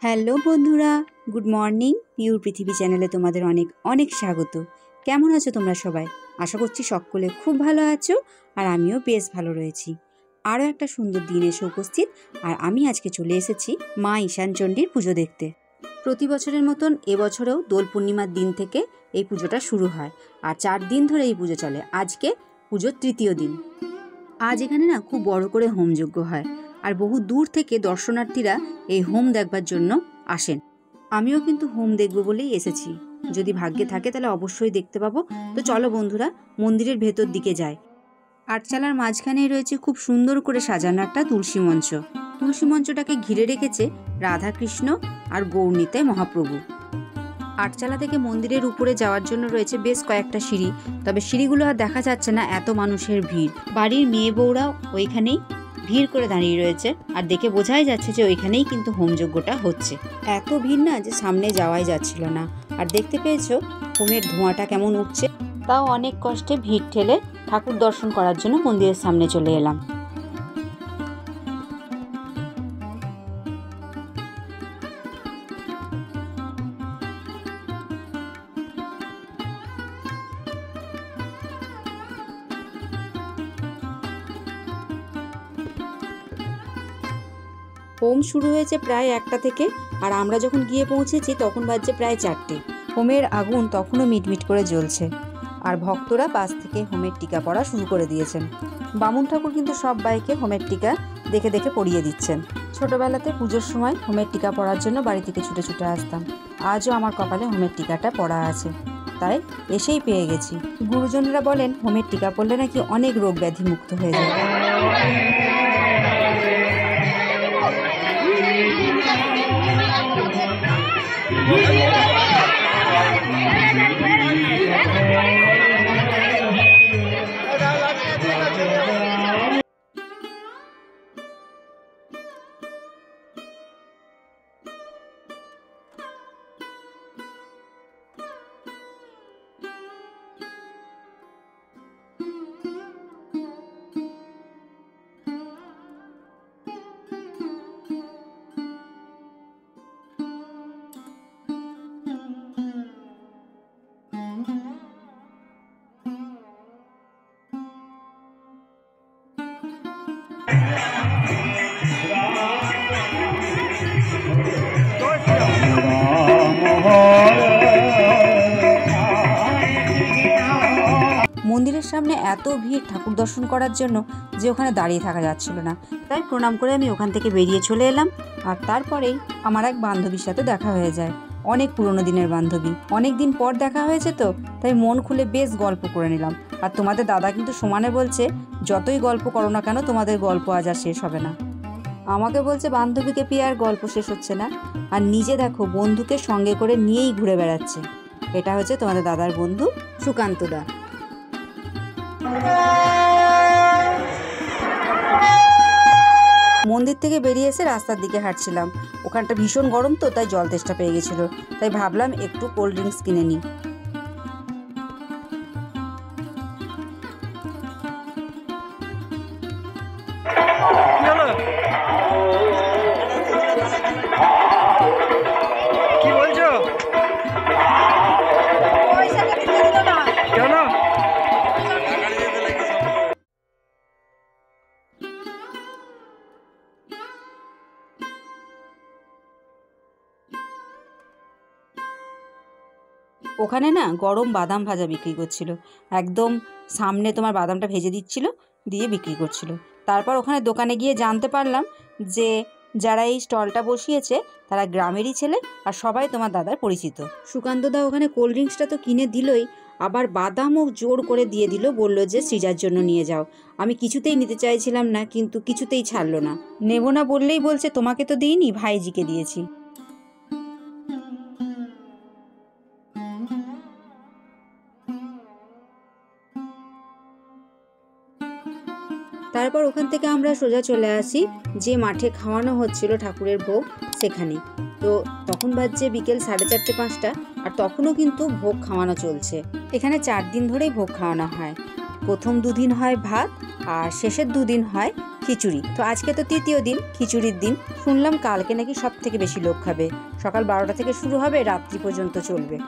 Hello বন্ধুরা, good morning. Pure পৃথিবী চ্যানেলে তোমাদের অনেক অনেক স্বাগত। কেমন আছো তোমরা সবাই? আশা করছি সকলে খুব ভালো আছো, আর আমিও বেশ ভালো রয়েছি। আরও একটা সুন্দর দিন এসে উপস্থিত, আর আমি আজকে চলে এসেছি মা ঈশানচণ্ডীর পুজো দেখতে। প্রতি বছরের মতন এবছরেও দোল পূর্ণিমার দিন থেকে এই পুজোটা শুরু হয়, আর 4 দিন ধরে এই পুজো চলে। আজকে পুজোর তৃতীয় দিন। আজ এখানে না খুব বড় করে হোমযজ্ঞ হয়, আর বহু দূর থেকে দর্শনার্থীরা এই হোম দেখবার জন্য আসেন। আমিও কিন্তু হোম দেখব বলেই এসেছি। যদি ভাগ্যে থাকে তাহলে অবশ্যই দেখতে পাবো। তো চলো বন্ধুরা, মন্দিরের ভেতর দিকে যাই। আটচালার মাঝখানেই রয়েছে খুব সুন্দর করে সাজানো একটা তুলসী মঞ্চ। তুলসী মঞ্চটাকে ঘিরে রেখেছে রাধাকৃষ্ণ আর গৌরনিতাই মহাপ্রভু। আটচালা থেকে মন্দিরের উপরে যাওয়ার জন্য রয়েছে বেশ কয়েকটা সিঁড়ি, তবে সিঁড়িগুলো আর দেখা যাচ্ছে না, এত মানুষের ভিড়। বাড়ির মেয়ে বউরাও ওইখানেই ভিড় করে দাঁড়িয়ে রয়েছে, আর দেখে বোঝাই যাচ্ছে যে ওইখানেই কিন্তু হোমযজ্ঞটা হচ্ছে। এত ভিড় না যে সামনে যাওয়াই যাচ্ছিল না। আর দেখতে পেয়েছো হোমের ধোঁয়াটা কেমন উঠছে। তাও অনেক কষ্টে ভিড় ঠেলে ঠাকুর দর্শন করার জন্য মন্দিরের সামনে চলে এলাম। হোম শুরু হয়েছে প্রায় 1টা থেকে, আর আমরা যখন গিয়ে পৌঁছেছি তখন বাজছে প্রায় 4টে। হোমের আগুন তখনও মিটমিট করে জ্বলছে, আর ভক্তরা পাশ থেকে হোমের টিকা পড়া শুরু করে দিয়েছেন। বামুন ঠাকুর কিন্তু সব বাইকে হোমের টিকা দেখে দেখে পরিয়ে দিচ্ছেন। ছোটবেলাতে পুজোর সময় হোমের টিকা পড়ার জন্য বাড়ি থেকে ছুটে ছুটে আসতাম। আজও আমার কপালে হোমের টিকাটা পড়া আছে, তাই এসেই পেয়ে গেছি। গুরুজনরা বলেন হোমের টিকা পড়লে নাকি অনেক রোগ ব্যাধি মুক্ত হয়ে যায়। মন্দিরের সামনে এত ভিড় ঠাকুর দর্শন করার জন্য যে ওখানে দাঁড়িয়ে থাকা যাচ্ছিল না, তাই প্রণাম করে আমি ওখান থেকে বেরিয়ে চলে এলাম। আর তারপরেই আমার এক বান্ধবীর সাথে দেখা হয়ে যায়, অনেক পুরনো দিনের বান্ধবী। অনেক দিন পর দেখা হয়েছে তো, তাই মন খুলে বেশ গল্প করে নিলাম। আর তোমাদের দাদা কিন্তু সমানে বলছে, যতই গল্প করো না কেন তোমাদের গল্প আজ আর শেষ হবে না। আমাকে বলছে বান্ধবীকে পেয়ে আর গল্প শেষ হচ্ছে না, আর নিজে দেখো বন্ধুকে সঙ্গে করে নিয়েই ঘুরে বেড়াচ্ছে। এটা হচ্ছে তোমাদের দাদার বন্ধু সুকান্ত দা। মন্দির থেকে বেরিয়ে এসে রাস্তার দিকে হাঁটছিলাম। ওখানটা ভীষণ গরম তো, তাই জল তেষ্টা পেয়ে গেছিল, তাই ভাবলাম একটু কোল্ড ড্রিঙ্কস কিনে নিই। কি বলছো? কেন? ওখানে না গরম বাদাম ভাজা বিক্রি করছিল, একদম সামনে তোমার বাদামটা ভেজে দিচ্ছিল, দিয়ে বিক্রি করছিল। তারপর ওখানে দোকানে গিয়ে জানতে পারলাম যে যারা এই স্টলটা বসিয়েছে তারা গ্রামেরই ছেলে, আর সবাই তোমার দাদার পরিচিত। সুকান্তদা ওখানে কোল্ড ড্রিঙ্কসটা তো কিনে দিলই, আবার বাদামও জোর করে দিয়ে দিল, বলল যে সৃজার জন্য নিয়ে যাও। আমি কিছুতেই নিতে চাইছিলাম না, কিন্তু কিছুতেই ছাড়লো না। নেব না বললেই বলছে তোমাকে তো দিইনি, ভাইজিকে দিয়েছি। তারপর ওখান থেকে আমরা সোজা চলে আসি যে মাঠে খাওয়ানো হচ্ছিল ঠাকুরের ভোগ সেখানে। তো তখন বাজছে বিকেল 4:30 5টা, আর তখনও কিন্তু ভোগ খাওয়ানো চলছে। এখানে 4 দিন ধরেই ভোগ খাওয়ানো হয়। প্রথম দুদিন হয় ভাত আর শেষের দুদিন হয় খিচুড়ি। তো আজকে তো তৃতীয় দিন, খিচুড়ির দিন। শুনলাম কালকে নাকি সব থেকে বেশি লোক খাবে। সকাল 12টা থেকে শুরু হবে, রাত্রি পর্যন্ত চলবে।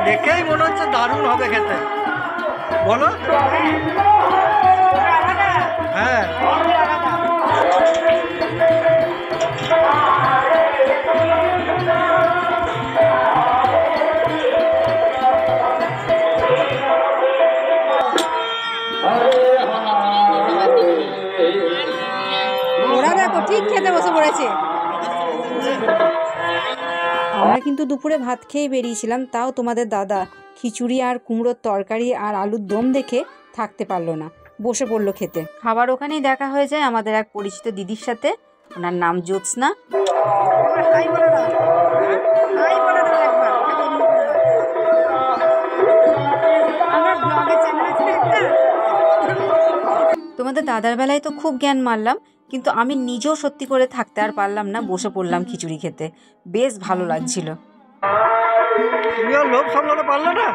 দেখেই মনে হচ্ছে দারুণ হবে খেতে, বলো? হ্যাঁ, ওরা দেখো ঠিক খেতে বসে পড়েছে। আমরা কিন্তু দুপুরে ভাত খেয়ে বেরিয়েছিলাম, তাও তোমাদের দাদা খিচুড়ি আর কুমড়োর তরকারি আর আলুর দম দেখে থাকতে পারলো না, বসে পড়লো খেতে। খাবার ওখানেই দেখা হয়ে যায় আমাদের এক পরিচিত দিদির সাথে, ওনার নাম জ্যোৎস্না। তোমাদের দাদার বেলায় তো খুব জ্ঞান মারলাম, কিন্তু আমি নিজেও সত্যি করে থাকতে আর পারলাম না, বসে পড়লাম খিচুড়ি খেতে। বেশ ভালো লাগছিল। তুমিও লোভ সামলাতে পারলে না?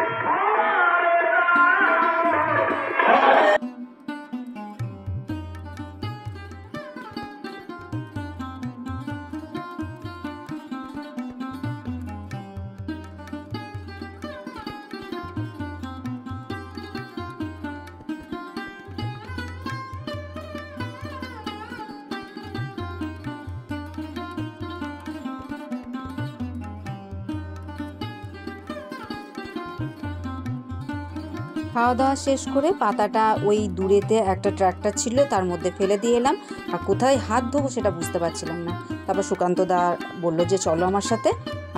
খাওয়া দাওয়া শেষ করে পাতাটা ওই দূরেতে একটা ট্রাক্টর ছিল, তার মধ্যে ফেলে দিয়ে এলাম। আর কোথায় হাত ধোবো সেটা বুঝতে পারছিলাম না। তারপর সুকান্ত দা বললো যে চলো আমার সাথে,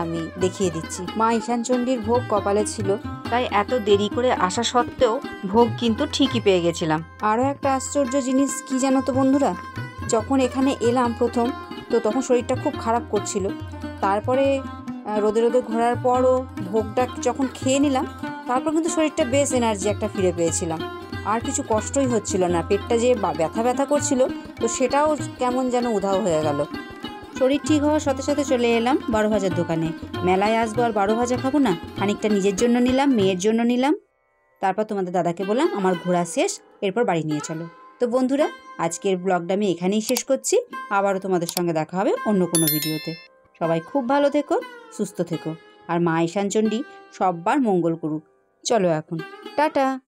আমি দেখিয়ে দিচ্ছি। মা ঈশানচণ্ডীর ভোগ কপালে ছিল, তাই এত দেরি করে আসা সত্ত্বেও ভোগ কিন্তু ঠিকই পেয়ে গেছিলাম। আরও একটা আশ্চর্য জিনিস কি জানো তো বন্ধুরা, যখন এখানে এলাম প্রথম, তো তখন শরীরটা খুব খারাপ করছিল। তারপরে রোদে রোদে ঘোরার পরও ভোগটা যখন খেয়ে নিলাম, তারপর কিন্তু শরীরটা বেশ এনার্জি একটা ফিরে পেয়েছিলাম। আর কিছু কষ্টই হচ্ছিল না, পেটটা যে ব্যথা ব্যথা করছিল তো সেটাও কেমন যেন উধাও হয়ে গেল। শরীর ঠিক হওয়ার সাথে সাথে চলে এলাম 12 ভাজার দোকানে। মেলায় আসবো আর 12 ভাজা খাবো না, খানিকটা নিজের জন্য নিলাম, মেয়ের জন্য নিলাম। তারপর তোমাদের দাদাকে বললাম আমার ঘোরা শেষ, এরপর বাড়ি নিয়ে চলো। তো বন্ধুরা, আজকের ব্লগটা আমি এখানেই শেষ করছি। আবারও তোমাদের সঙ্গে দেখা হবে অন্য কোনো ভিডিওতে। সবাই খুব ভালো থেকো, সুস্থ থেকো, আর মা ঈশানচণ্ডী সব্বার মঙ্গল করুক। চলো এখন, টাটা।